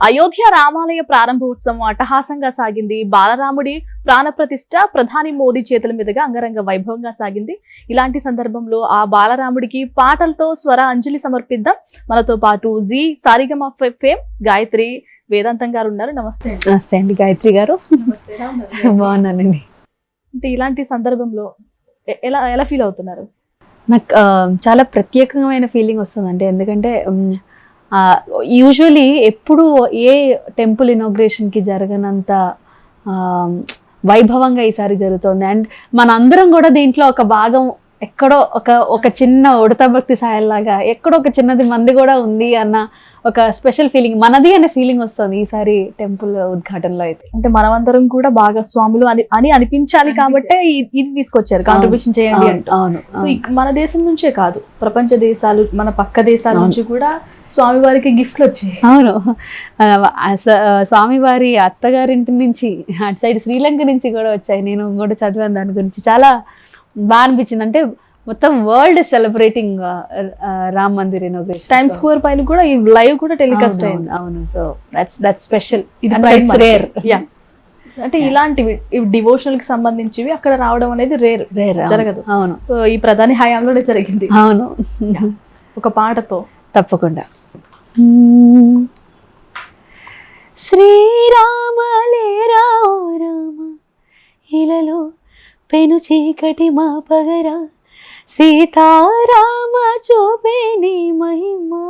అయోధ్య రామాలయ ప్రారంభోత్సవం అట్టహాసంగా సాగింది. బాలరాముడి ప్రాణప్రతిష్ఠ ప్రధాని మోదీ చేతుల మీదుగా అంగరంగ వైభవంగా సాగింది. ఇలాంటి సందర్భంలో ఆ బాలరాముడికి పాటలతో స్వర అంజలి సమర్పిద్దాం. మనతో పాటు జీ సారిగమ ఫేమ్ గాయత్రి వేదాంతం గారు ఉన్నారు. నమస్తే. నమస్తే అండి గాయత్రి గారు. బాగున్నానండి. అంటే ఇలాంటి సందర్భంలో ఎలా ఎలా ఫీల్ అవుతున్నారు? నాకు చాలా ప్రత్యేకమైన ఫీలింగ్ వస్తుందండి. ఎందుకంటే యూజువలీ ఎప్పుడు ఏ టెంపుల్ ఇనాగ్రేషన్కి జరగనంత వైభవంగా ఈసారి జరుగుతుంది. అండ్ మనందరం కూడా దీంట్లో ఒక భాగం, ఎక్కడో ఒక చిన్న ఉడత భక్తి సాయల్లాగా ఎక్కడో ఒక చిన్నది మంది కూడా ఉంది అన్న ఒక స్పెషల్ ఫీలింగ్, మనది అనే ఫీలింగ్ వస్తుంది ఈసారి టెంపుల్ ఉద్ఘాటనలో. అయితే అంటే మనమందరం కూడా భాగస్వాములు అని అనిపించాలి కాబట్టి ఇది తీసుకొచ్చారు, కాంట్రిబ్యూషన్ చేయండి అంటే. అవును. సో మన దేశం నుంచే కాదు, ప్రపంచ దేశాలు, మన పక్క దేశాల నుంచి కూడా స్వామివారికి గిఫ్ట్లు వచ్చాయి. అవును, స్వామివారి అత్తగారింటి నుంచి, అటు సైడ్ శ్రీలంక నుంచి కూడా వచ్చాయి. నేను కూడా చదివాను దాని గురించి. చాలా బాగా అనిపించింది. అంటే మొత్తం world celebrating Ram Mandir inauguration. Time square పైన కూడా ఈ లైవ్ కూడా టెలికాస్ట్ అయింది. అవును, సో దట్స్ స్పెషల్. ఇది రేర్. అంటే ఇలాంటివి డివోషనల్ కి సంబంధించివి అక్కడ రావడం అనేది రేర్ జరగదు. అవును. సో ఈ ప్రధాని హయాంలోనే జరిగింది. అవును, ఒక పాటతో. తప్పకుండా. శ్రీరామలే రామ రామ ఇలలో పెను చీకటి మా పగరా, సీతారామ చూపే నీ మహిమా,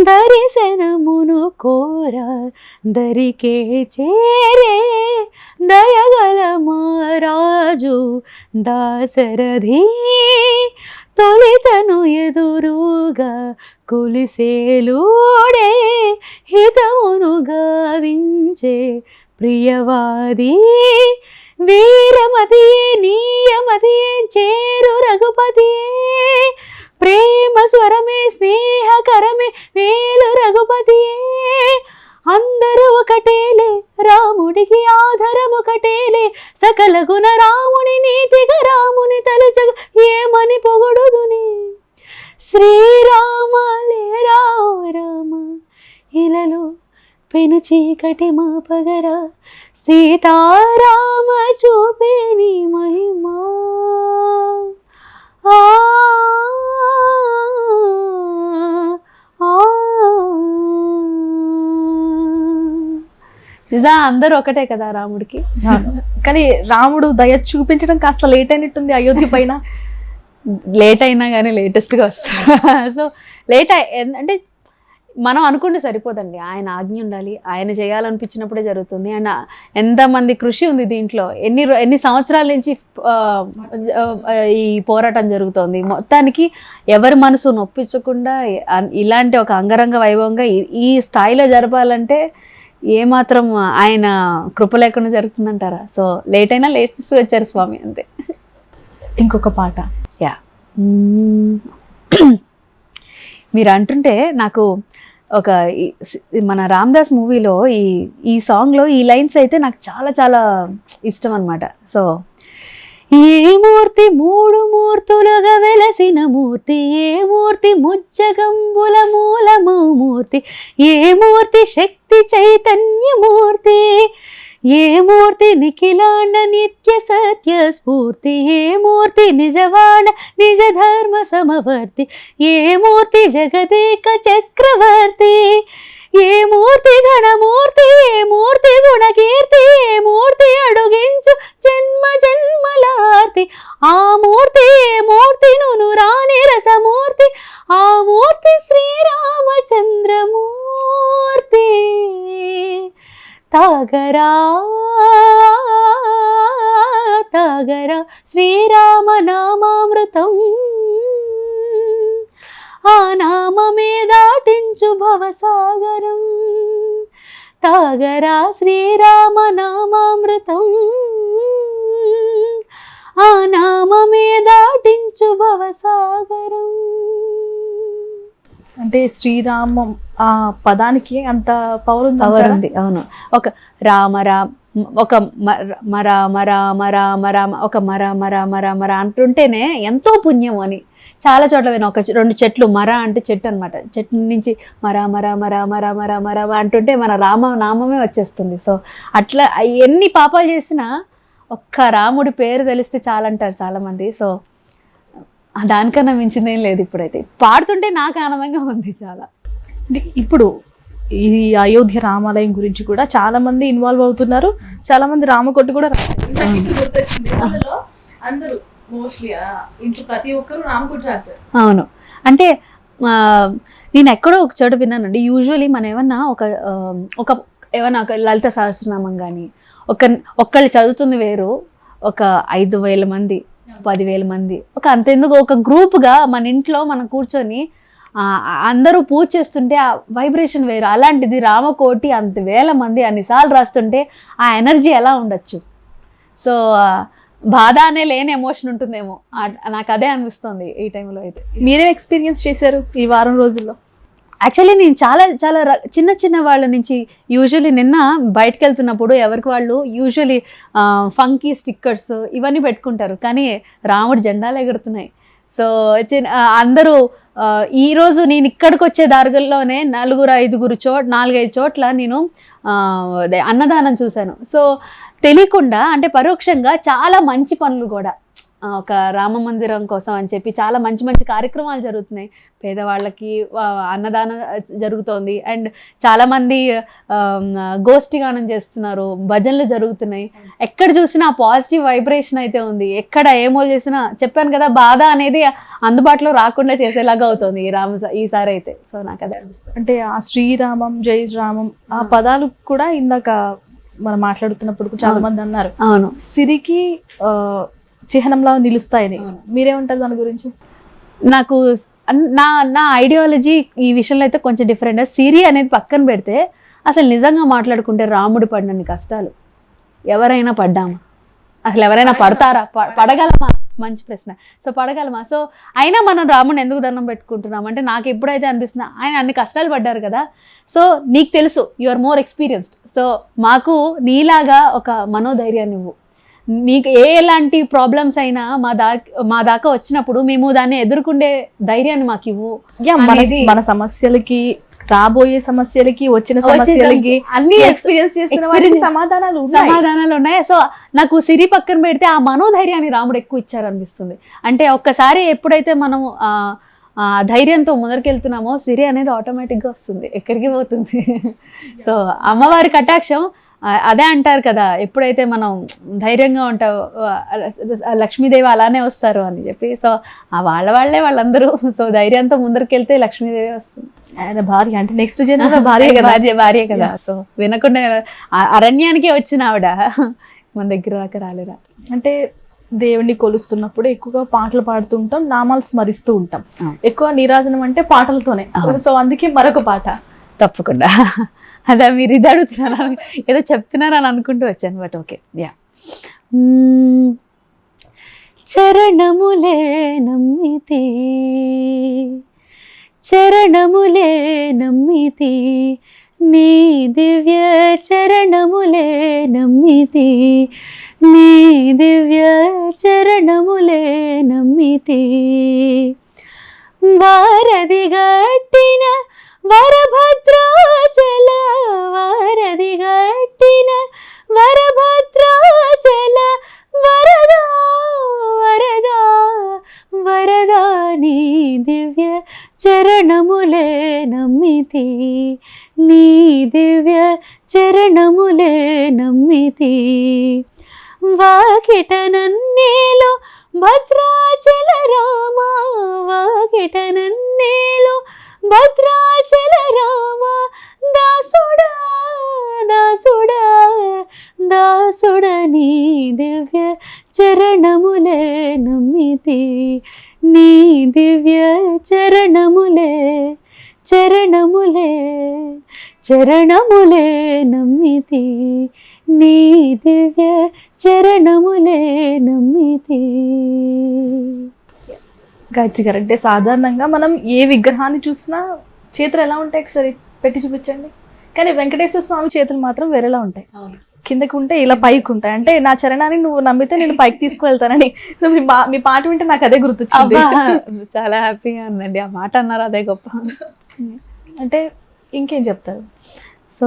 దర్శనమును కోరా దరికే చేరే దయగల మహారాజు దాశరథి, తొలితను ఎదురుగా కులిసేలుడే హితమును గావించే ప్రియవాది, వీరమతియే నీయమతియే చేరు రఘుపతియే, ప్రేమ స్వరమే స్నేహకరమే వేలు రఘుపతియే, అందరూ ఒకటేలే రాముడికి ఆధారం ఒకటేలే, సకల గుణ రాముని నీతిగా రాముని తలుచగ ఏమని పొగడుదుని, శ్రీరామలే రామ రామ ఇలలో పెను చీకటి మా పగరా, సీతారామ చూపే నీ మహిమా. నిజా అందరూ ఒకటే కదా రాముడికి. కానీ రాముడు దయ చూపించడం కాస్త లేట్ అయినట్టుంది అయోధ్య పైన. లేట్ అయినా కానీ లేటెస్ట్గా వస్తారు. సో లేట్ అంటే మనం అనుకుంటే సరిపోదండి, ఆయన ఆజ్ఞ ఉండాలి, ఆయన చేయాలనిపించినప్పుడే జరుగుతుంది. అండ్ ఎంతమంది కృషి ఉంది దీంట్లో, ఎన్ని సంవత్సరాల నుంచి ఈ పోరాటం జరుగుతోంది. మొత్తానికి ఎవరి మనసు నొప్పించకుండా ఇలాంటి ఒక అంగరంగ వైభవంగా ఈ స్థాయిలో జరపాలంటే ఏమాత్రం ఆయన కృప లేకుండా జరుగుతుందంటారా? సో లేట్ అయినా లేటెస్ట్ వచ్చారు స్వామి, అంతే. ఇంకొక పాట. యా, మీరు అంటుంటే నాకు ఒక మన రామ్దాస్ మూవీలో ఈ సాంగ్లో ఈ లైన్స్ అయితే నాకు చాలా చాలా ఇష్టం అనమాట. సో ఏ మూర్తి మూడు మూర్తులుగా వెలసిన మూర్తి, ఏ మూర్తి ముజ్జగంబుల మూలము మూర్తి, ఏ మూర్తి శక్తి చైతన్యమూర్తి, ఏ మూర్తి నిఖిలాండ నిత్య సత్య స్ఫూర్తి, ఏ మూర్తి నిజవాడ నిజ ధర్మ సమవర్తి, ఏ మూర్తి జగదేక చక్రవర్తి, ఏ మూర్తి ఘనమూర్తి, ఏ మూర్తి గుణకీర్తి, ఏ మూర్తి అడుగించు జన్మ జన్మలార్తి, ఆ మూర్తి ఏ మూర్తి నును రాని రసమూర్తి, ఆ మూర్తి శ్రీరామచంద్రమూర్తి, తాగరా తాగరా శ్రీరామ నామామృతం, ఆ నామమే దాటించు భవసాగరం, తాగరా శ్రీరామ నామామృతం, ఆ నామమే దాటించు భవసాగరం. అంటే శ్రీరామం ఆ పదానికి అంత పవర్ ఉంది. అవును, ఒక రామ రామ్ ఒక మర మర మర మర ఒక మర మర మర మర అంటుంటేనే ఎంతో పుణ్యం అని చాలా చోట్ల విన్నా. ఒక 2 చెట్లు, మర అంటే చెట్టు అనమాట, చెట్టు నుంచి మర మర మర మర మర మర అంటుంటే మన నామమే వచ్చేస్తుంది. సో అట్లా ఎన్ని పాపాలు చేసినా ఒక్క రాముడి పేరు తెలిస్తే చాలంటారు చాలామంది. సో దానికన్నా మించిందేం లేదు. ఇప్పుడైతే పాడుతుంటే నాకు ఆనందంగా ఉంది చాలా. ఇప్పుడు ఈ అయోధ్య రామాలయం గురించి కూడా చాలా మంది ఇన్వాల్వ్ అవుతున్నారు. చాలా మంది రామకొట్టు కూడా అందరూ మోస్ట్లీ ఇంట్లో ప్రతి ఒక్కరు రామకొట్టు రాశారు. అవును, అంటే నేను ఎక్కడో ఒక చోట విన్నానండి. యూజువలీ మనం ఏమన్నా ఒక ఏమన్నా ఒక లలిత సహస్రనామం కానీ ఒక్కళ్ళు చదువుతుంది వేరు, ఒక 5,000 మంది 10,000 మంది అంతెందుకు ఒక గ్రూప్గా మన ఇంట్లో మనం కూర్చొని అందరూ పూజ చేస్తుంటే ఆ వైబ్రేషన్ వేరు. అలాంటిది రామకోటి అంత వేల మంది అన్నిసార్లు రాస్తుంటే ఆ ఎనర్జీ ఎలా ఉండొచ్చు. సో బాధ అనే లేని ఎమోషన్ ఉంటుందేమో, నాకు అదే అనిపిస్తుంది ఈ టైంలో. అయితే మీరే ఎక్స్పీరియన్స్ చేశారు ఈ వారం రోజుల్లో? యాక్చువల్లీ నేను చాలా చాలా చిన్న వాళ్ళ నుంచి, యూజువలీ నిన్న బయటకు వెళ్తున్నప్పుడు ఎవరికి వాళ్ళు యూజువలీ ఫంకీ స్టిక్కర్స్ ఇవన్నీ పెట్టుకుంటారు, కానీ రాముడి జెండాలు ఎగురుతున్నాయి. సో అందరూ ఈరోజు నేను ఇక్కడికి వచ్చే దారిలోనే 4-5 చోట్ల నేను అన్నదానం చూశాను. సో తెలియకుండా అంటే పరోక్షంగా చాలా మంచి పనులు కూడా, ఒక రామ మందిరం కోసం అని చెప్పి చాలా మంచి కార్యక్రమాలు జరుగుతున్నాయి. పేదవాళ్ళకి అన్నదానం జరుగుతోంది, అండ్ చాలామంది గోష్ఠి గానం చేస్తున్నారు, భజనలు జరుగుతున్నాయి. ఎక్కడ చూసినా పాజిటివ్ వైబ్రేషన్ అయితే ఉంది. ఎక్కడ ఏమో చేసినా చెప్పాను కదా, బాధ అనేది అందుబాటులో రాకుండా చేసేలాగా అవుతుంది ఈసారి అయితే. సో నాకు అదే అనిపిస్తుంది. అంటే ఆ శ్రీరామం జై రామం ఆ పదాలు కూడా ఇందాక మనం మాట్లాడుతున్నప్పుడు చాలా మంది అన్నారు, అవును, సిరికి చిహ్నంలా నిలుస్తాయని. మీరేమంటారు దాని గురించి? నాకు నా ఐడియాలజీ ఈ విషయంలో అయితే కొంచెం డిఫరెంట్. సిరి అనేది పక్కన పెడితే అసలు నిజంగా మాట్లాడుకుంటే రాముడు పడినన్ని కష్టాలు ఎవరైనా పడ్డామా? అసలు ఎవరైనా పడతారా? పడగలమా? మంచి ప్రశ్న. సో పడగలమా? సో అయినా మనం రాముడిని ఎందుకు దండం పెట్టుకుంటున్నాం అంటే, నాకు ఎప్పుడైతే అనిపిస్తున్నా ఆయన అన్ని కష్టాలు పడ్డారు కదా, సో నీకు తెలుసు, you are more experienced, so మాకు నీలాగా ఒక మనోధైర్యాన్ని ఇవ్వు. నీకు ఎలాంటి ప్రాబ్లమ్స్ అయినా మా దాకా వచ్చినప్పుడు మేము దాన్ని ఎదుర్కొండే ధైర్యాన్ని మాకు ఇవ్వు. మన సమస్యలకి, రాబోయే సమస్యలకి, వచ్చిన సమస్యలకి అన్ని ఎక్స్పీరియన్స్ చేసిన సమాధానాలు ఉన్నాయి. సో నాకు సిరి పక్కన పెడితే ఆ మనోధైర్యాన్ని రాముడు ఎక్కువ ఇచ్చారనిపిస్తుంది. అంటే ఒక్కసారి ఎప్పుడైతే మనం ధైర్యంతో ముందరికెళ్తున్నామో సిరి అనేది ఆటోమేటిక్గా వస్తుంది, ఎక్కడికి పోతుంది. సో అమ్మవారి కటాక్షం అదే అంటారు కదా, ఎప్పుడైతే మనం ధైర్యంగా ఉంటాం లక్ష్మీదేవి అలానే వస్తారు అని చెప్పి. సో వాళ్ళందరూ సో ధైర్యంతో ముందరికెళ్తే లక్ష్మీదేవి వస్తుంది. ఆయన భార్య అంటే నెక్స్ట్ జన్మ భార్య కదా. సో వినకుండా అరణ్యానికే వచ్చిన ఆవిడ మన దగ్గర దాకా రాలేరా. అంటే దేవుణ్ణి కొలుస్తున్నప్పుడు ఎక్కువగా పాటలు పాడుతూ ఉంటాం, నామాలు స్మరిస్తూ ఉంటాం. ఎక్కువ నీరాజనం అంటే పాటలతోనే. సో అందుకే మరొక పాట తప్పకుండా. అదా మీరు ఇది అడుగుతున్నారా, ఏదో చెప్తున్నారని అనుకుంటూ వచ్చాను, బట్ ఓకే. యా. చరణములే నమ్మితి, చరణములే నమ్మితి, నీ దివ్య చరణములే నమ్మితి, నీ దివ్య చరణములే నమ్మితి. వారధి గట్టిన వరభద్రాచల, వారధి గట్టిన వరభద్రాచల, వరదా వరదా వరదా, నీ దివ్య చరణములే నమ్మితి, నీ దివ్య చరణములే నమ్మితి. వాకిట నన్నేలో భద్రాచల రామ, వాకిట నన్నేలో భద్రాచల రామ, దాసుడా దాసుడా దాసుడా, నీ దివ్య చరణములే నమ్మితి, నీ దివ్య చరణములే చరణములే చరణములే నమ్మితి, నీ దివ్య చరణములే నమ్మితి. గాయత్రి గారు, అంటే సాధారణంగా మనం ఏ విగ్రహాన్ని చూసినా చేతులు ఎలా ఉంటాయి ఒకసారి పెట్టి చూపించండి, కానీ వెంకటేశ్వర స్వామి చేతులు మాత్రం వేరేలా ఉంటాయి. కిందకి ఉంటే ఇలా పైకి ఉంటాయి, అంటే నా చరణాన్ని నువ్వు నమ్మితే నేను పైకి తీసుకువెళ్తానని. సో మీ పాట వింటే నాకు అదే గుర్తొచ్చింది. అబ్బా, చాలా హ్యాపీగా ఉందండి ఆ మాట అన్నారు, అదే గొప్ప. అంటే ఇంకేం చెప్తారు? సో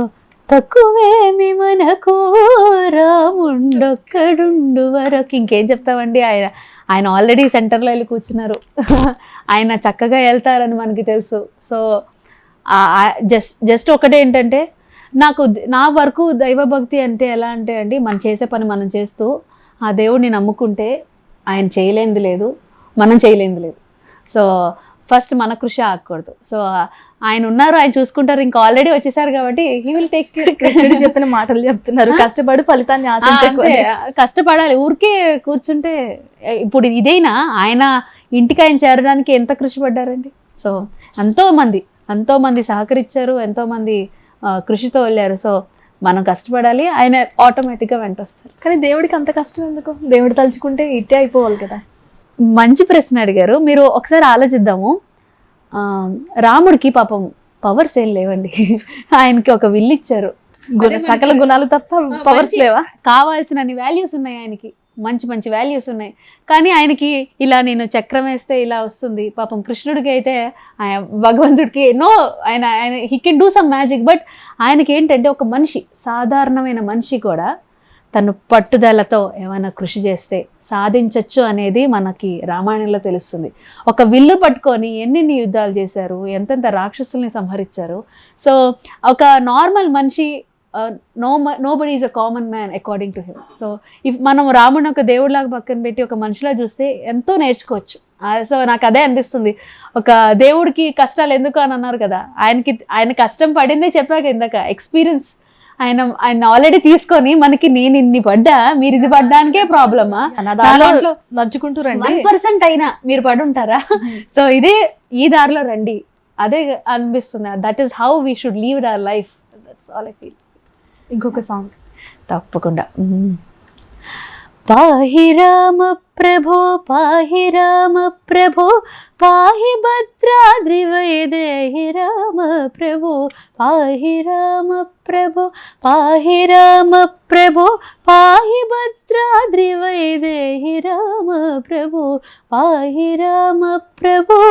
తక్కువేమి మనకు రాముండొక్కడుండు వరకు, ఇంకేం చెప్తామండి. ఆయన ఆల్రెడీ సెంటర్లో వెళ్ళి కూర్చున్నారు. ఆయన చక్కగా వెళ్తారని మనకి తెలుసు. సో జస్ట్ ఒకటే ఏంటంటే, నా వరకు దైవభక్తి అంటే ఎలా అంటే అండి, మనం చేసే పని మనం చేస్తూ ఆ దేవుడిని నమ్ముకుంటే ఆయన చేయలేనిది లేదు, మనం చేయలేనిది లేదు. సో ఫస్ట్ మన కృషి ఆగకూడదు. సో ఆయన ఉన్నారు, ఆయన చూసుకుంటారు, ఇంకా ఆల్రెడీ వచ్చేసారు కాబట్టి హీ విల్ టేక్ కేర్. కృష్ణుడు చెప్పిన మాటలు చెప్తున్నారు, కష్టపడి ఫలితాన్ని ఆశించకూడదు. కష్టపడాలి, ఊరికే కూర్చుంటే ఇప్పుడు ఇదైనా ఆయన ఇంటికి ఆయన చేరడానికి ఎంత కృషి పడ్డారండి. సో ఎంతో మంది సహకరించారు, ఎంతో మంది కృషితో వెళ్ళారు. సో మనం కష్టపడాలి, ఆయన ఆటోమేటిక్గా వెంట వస్తారు. కానీ దేవుడికి అంత కష్టం ఎందుకు? దేవుడు తలుచుకుంటే ఇట్టే అయిపోవాలి కదా. మంచి ప్రశ్న అడిగారు మీరు. ఒకసారి ఆలోచిద్దాము. రాముడికి పాపం పవర్స్ ఏం లేవండి. ఆయనకి ఒక విల్లు ఇచ్చారు, సకల గుణాలు తప్ప పవర్స్ లేవా? కావాల్సిన వాల్యూస్ ఉన్నాయి, ఆయనకి మంచి వాల్యూస్ ఉన్నాయి. కానీ ఆయనకి ఇలా నేను చక్రం వేస్తే ఇలా వస్తుంది. పాపం కృష్ణుడికి అయితే భగవంతుడికి ఎన్నో ఆయన he can do some magic. But ఆయనకి ఏంటంటే ఒక మనిషి, సాధారణమైన మనిషి కూడా తను పట్టుదలతో ఏమైనా కృషి చేస్తే సాధించవచ్చు అనేది మనకి రామాయణంలో తెలుస్తుంది. ఒక విల్లు పట్టుకొని ఎన్ని యుద్ధాలు చేశారు, ఎంతెంత రాక్షసుల్ని సంహరించారు. సో ఒక నార్మల్ మనిషి, nobody is a common man according to him. So if మనం రాముడిని ఒక దేవుడిలాగా పక్కన పెట్టి ఒక మనిషిలా చూస్తే ఎంతో నేర్చుకోవచ్చు. సో నాకు అదే అనిపిస్తుంది. ఒక దేవుడికి కష్టాలు ఎందుకు అని అన్నారు కదా, ఆయన కష్టం పడిందే చెప్పాక ఇందాక, ఎక్స్పీరియన్స్ ఆయన ఆల్రెడీ తీసుకొని మనకి నేను ఇన్ని పడ్డా, మీరు ఇది పడ్డానికే ప్రాబ్లమా, దాంట్లో నడుచుకుంటూ రండి 1% అయినా మీరు పడుంటారా? సో ఈ దారిలో రండి, అదే అనిపిస్తుంది. That is how we should leave our life. That's all I feel. ఇంకొక సాంగ్ తప్పకుండా. పాహి రామ ప్రభో పాహి రామ ప్రభో పాహి భద్రాద్రివైదేహి రామ ప్రభో పాహి రామ ప్రభో పాహి రామ ప్రభో పాహి భద్రాద్రివైదేహి రామ ప్రభో పాహి రామ ప్రభో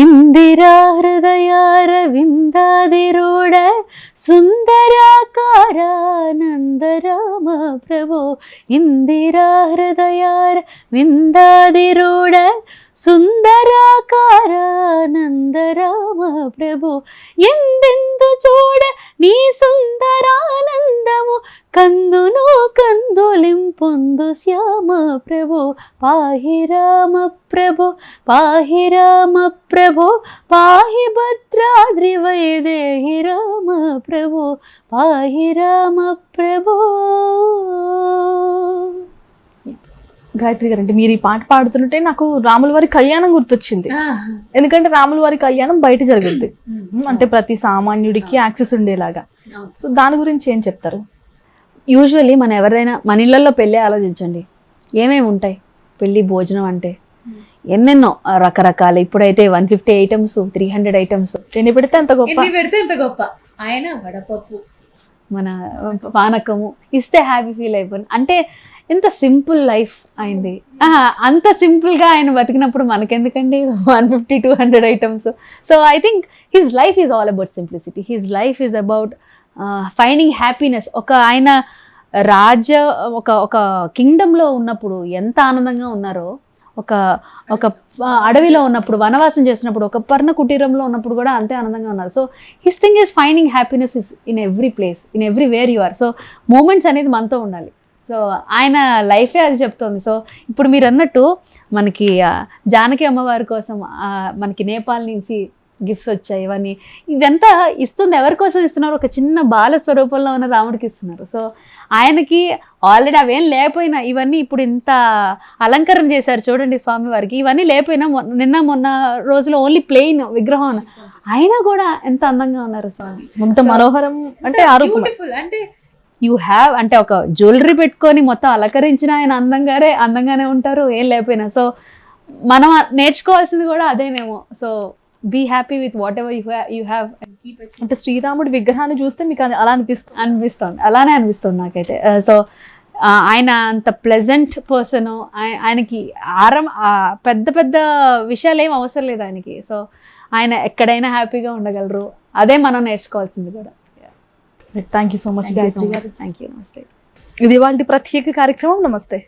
ఇందిరా హృదయారవిందాదిరూఢ సుందరాకారానంద రామ ప్రభో ఇందిరా హృదయారవిందాదిరూఢ సుందరాకారానంద రామ ప్రభో ఎందెందు చూడ నీ సుందరానందము కందును కందులింపొందు శ్యామ ప్రభో పాహి రామ ప్రభో పాహి రామ ప్రభో పాహి భద్రాద్రివైదేహి రామ ప్రభో పాహి రామ ప్రభో. గాయత్రి గారు, అంటే మీరు ఈ పాట పాడుతుంటే నాకు రాముల వారి కళ్యాణం గుర్తొచ్చింది. ఎందుకంటే రాముల వారి కళ్యాణం బయట జరుగుద్ది, అంటే ప్రతి సామాన్యుడికి యాక్సెస్ ఉండేలాగా. సో దాని గురించి ఏం చెప్తారు? యూజువల్లీ మన ఎవరైనా మన ఇళ్లలో పెళ్ళి ఆలోచించండి, ఏమేమి ఉంటాయి పెళ్ళి భోజనం అంటే, ఎన్నెన్నో రకరకాల. ఇప్పుడైతే 150 ఐటమ్స్, 300 ఐటమ్స్, ఎన్ని పెడితే అంత గొప్ప. ఆయన వడపప్పు, మన పానకము ఇస్తే హ్యాపీ ఫీల్ అయిపోయింది. అంటే ఎంత సింపుల్ లైఫ్ అయింది. అంత సింపుల్గా ఆయన బతికినప్పుడు మనకెందుకండి 150-200 items? So I think his life is all about simplicity. His life is about finding happiness. ఆయన ఒక కింగ్డమ్లో ఉన్నప్పుడు ఎంత ఆనందంగా ఉన్నారో, ఒక అడవిలో ఉన్నప్పుడు, వనవాసం చేసినప్పుడు, ఒక పర్ణ కుటీరంలో ఉన్నప్పుడు కూడా అంతే ఆనందంగా ఉన్నారు. So his thing is finding happiness is in every place, in everywhere you are. So moments అనేది మనతో ఉండాలి. సో ఆయన లైఫే అది చెప్తోంది. సో ఇప్పుడు మీరు అన్నట్టు మనకి జానకి అమ్మవారి కోసం మనకి నేపాల్ నుంచి గిఫ్ట్స్ వచ్చాయి. ఇదంతా ఇస్తుంది ఎవరి కోసం ఇస్తున్నారు? ఒక చిన్న బాల స్వరూపంలో ఉన్న రాముడికి ఇస్తున్నారు. సో ఆయనకి ఆల్రెడీ అవేం లేకపోయినా ఇవన్నీ ఇప్పుడు ఇంత అలంకరణ చేశారు చూడండి స్వామివారికి. ఇవన్నీ లేకపోయినా మొన్న రోజులో ఓన్లీ ప్లెయిన్ విగ్రహం, అయినా కూడా ఎంత అందంగా ఉన్నారు స్వామి. ఎంత మనోహరం అంటే అంటే యూ హ్యావ్, అంటే ఒక జ్యువెలరీ పెట్టుకొని మొత్తం అలంకరించిన ఆయన అందంగానే ఉంటారు ఏం లేకపోయినా. సో మనం నేర్చుకోవాల్సింది కూడా అదేనేమో. So be happy with whatever you have అంటే శ్రీరాముడి విగ్రహాన్ని చూస్తే మీకు అలా అనిపిస్తుంది? అనిపిస్తుంది, అలానే అనిపిస్తుంది నాకైతే. సో ఆయన అంత ప్లెజెంట్ పర్సన్, ఆయనకి పెద్ద పెద్ద విషయాలు ఏం అవసరం లేదు ఆయనకి. సో ఆయన ఎక్కడైనా హ్యాపీగా ఉండగలరు, అదే మనం నేర్చుకోవాల్సింది కూడా. Thank you so much Gayatri గారు. థ్యాంక్ యూ, నమస్తే. ఇది వాళ్ళ ప్రత్యేక కార్యక్రమం. నమస్తే.